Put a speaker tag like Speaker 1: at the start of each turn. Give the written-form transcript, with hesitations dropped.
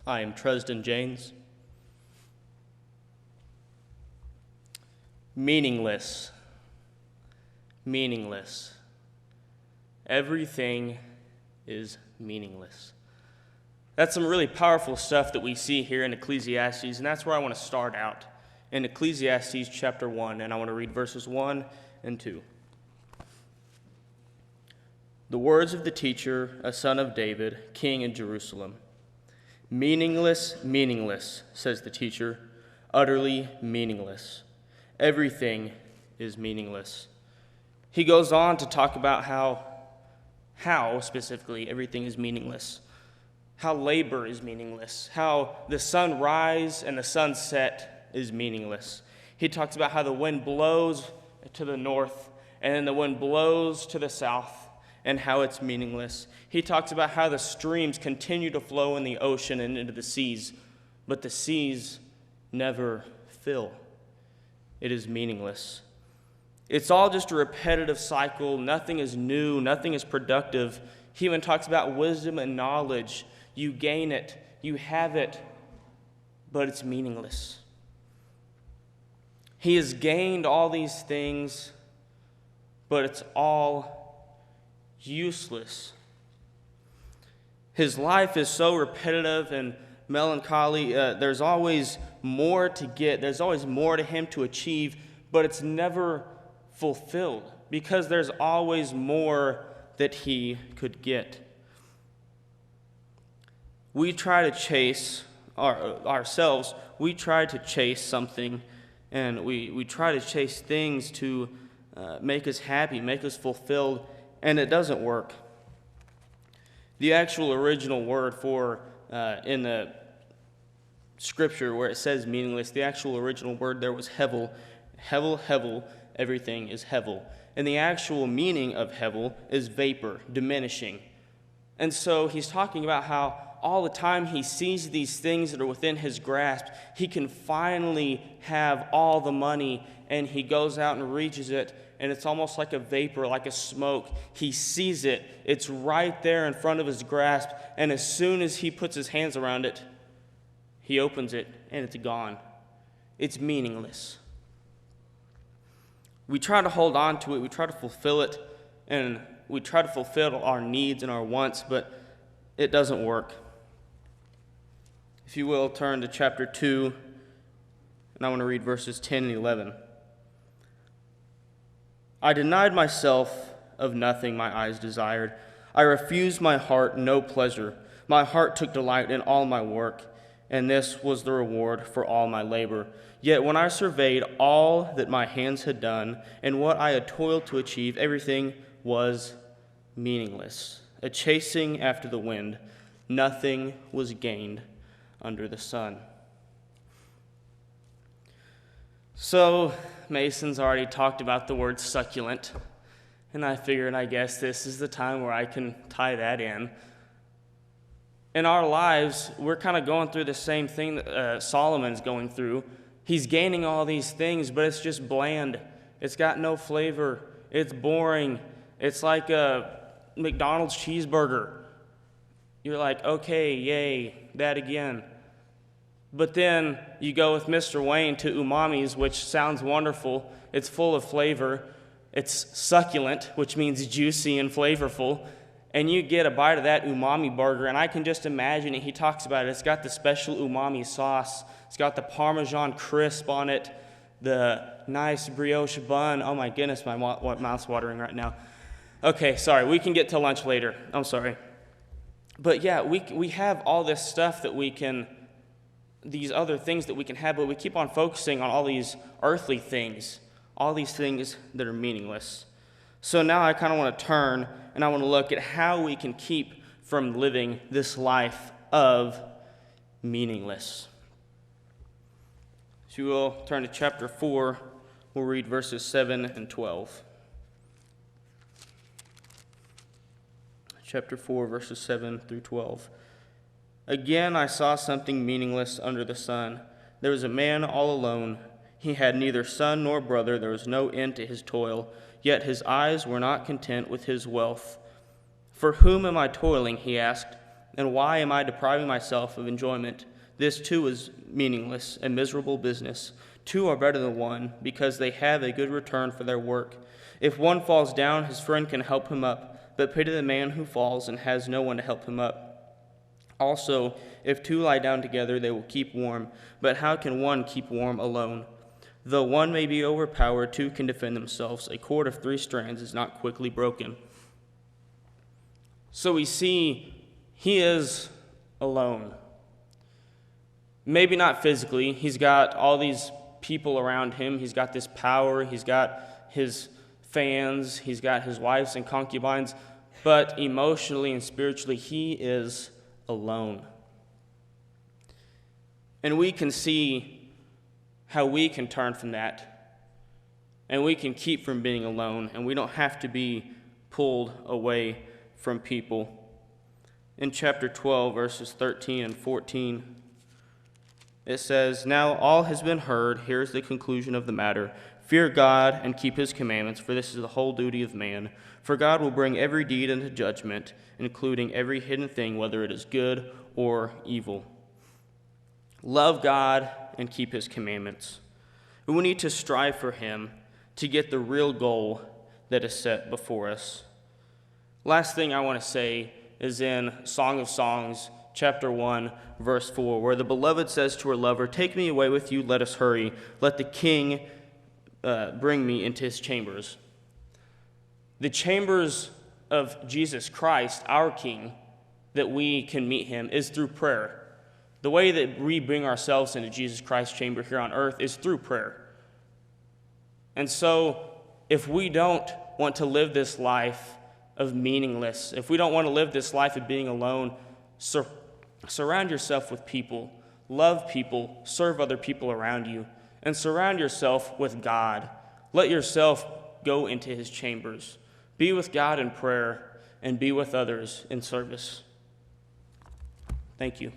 Speaker 1: I am Tresden James. Meaningless. Meaningless. Everything is meaningless. That's some really powerful stuff that we see here in Ecclesiastes, and that's where I want to start out, in Ecclesiastes chapter 1, and I want to read verses 1 and 2. The words of the teacher, a son of David, king in Jerusalem. Meaningless, meaningless, says the teacher, utterly meaningless. Everything is meaningless. He goes on to talk about how specifically everything is meaningless. How labor is meaningless. How the sunrise and the sunset is meaningless. He talks about how the wind blows to the north and then the wind blows to the south and how it's meaningless. He talks about how the streams continue to flow in the ocean and into the seas, but the seas never fill. It is meaningless. It's all just a repetitive cycle. Nothing is new. Nothing is productive. He even talks about wisdom and knowledge. You gain it. You have it. But it's meaningless. He has gained all these things, but it's all useless. His life is so repetitive and melancholy. There's always more to get. There's always more to him to achieve, but it's never fulfilled because there's always more that he could get. We try to chase ourselves. We try to chase something, and we try to chase things to make us happy, make us fulfilled, and it doesn't work. The actual original word for in the scripture where it says meaningless, the actual original word there was hevel. Hevel, hevel, everything is hevel. And the actual meaning of hevel is vapor, diminishing. And so he's talking about how all the time he sees these things that are within his grasp, he can finally have all the money, and he goes out and reaches it, and it's almost like a vapor, like a smoke. He sees it. It's right there in front of his grasp, and as soon as he puts his hands around it, he opens it, and it's gone. It's meaningless. We try to hold on to it. We try to fulfill it, and we try to fulfill our needs and our wants, but it doesn't work. If you will, turn to chapter 2, and I want to read verses 10 and 11. I denied myself of nothing my eyes desired. I refused my heart no pleasure. My heart took delight in all my work, and this was the reward for all my labor. Yet when I surveyed all that my hands had done and what I had toiled to achieve, everything was meaningless, a chasing after the wind. Nothing was gained under the sun. So, Mason's already talked about the word succulent, and I figured, I guess this is the time where I can tie that in. In our lives, we're kind of going through the same thing that Solomon's going through. He's gaining all these things, but it's just bland. It's got no flavor. It's boring. It's like a McDonald's cheeseburger. You're like, okay, yay, that again. But then you go with Mr. Wayne to Umami's, which sounds wonderful. It's full of flavor. It's succulent, which means juicy and flavorful. And you get a bite of that umami burger, and I can just imagine it. He talks about it. It's got the special umami sauce. It's got the Parmesan crisp on it, the nice brioche bun. Oh my goodness, my mouth's watering right now. Okay, sorry. We can get to lunch later. I'm sorry. But yeah, we have all this stuff that we can, these other things that we can have, but we keep on focusing on all these earthly things, all these things that are meaningless. So now I kind of want to turn and I want to look at how we can keep from living this life of meaningless. If you will, turn to chapter 4. We'll read verses 7 and 12. Chapter 4, verses 7 through 12. Again, I saw something meaningless under the sun. There was a man all alone. He had neither son nor brother. There was no end to his toil. Yet his eyes were not content with his wealth. For whom am I toiling, he asked, And why am I depriving myself of enjoyment? This too is meaningless and miserable business. Two are better than one, because they have a good return for their work. If one falls down, his friend can help him up, but pity the man who falls and has no one to help him up. Also, if two lie down together, they will keep warm. But how can one keep warm alone? Though one may be overpowered, two can defend themselves. A cord of 3 strands is not quickly broken. So we see he is alone. Maybe not physically. He's got all these people around him. He's got this power. He's got his fans. He's got his wives and concubines. But emotionally and spiritually, he is alone. And we can see how we can turn from that. And we can keep from being alone. And we don't have to be pulled away from people. In chapter 12, verses 13 and 14, it says, "Now all has been heard. Here is the conclusion of the matter. Fear God and keep his commandments, for this is the whole duty of man. For God will bring every deed into judgment, including every hidden thing, whether it is good or evil." Love God and keep his commandments. We need to strive for him to get the real goal that is set before us. Last thing I want to say is in Song of Songs, chapter 1, verse 4, where the beloved says to her lover, "Take me away with you, let us hurry. Let the king bring me into his chambers." The chambers of Jesus Christ, our King, that we can meet him is through prayer. The way that we bring ourselves into Jesus Christ's chamber here on earth is through prayer. And so, if we don't want to live this life of meaningless, if we don't want to live this life of being alone, surround yourself with people, love people, serve other people around you, and surround yourself with God. Let yourself go into his chambers. Be with God in prayer and be with others in service. Thank you.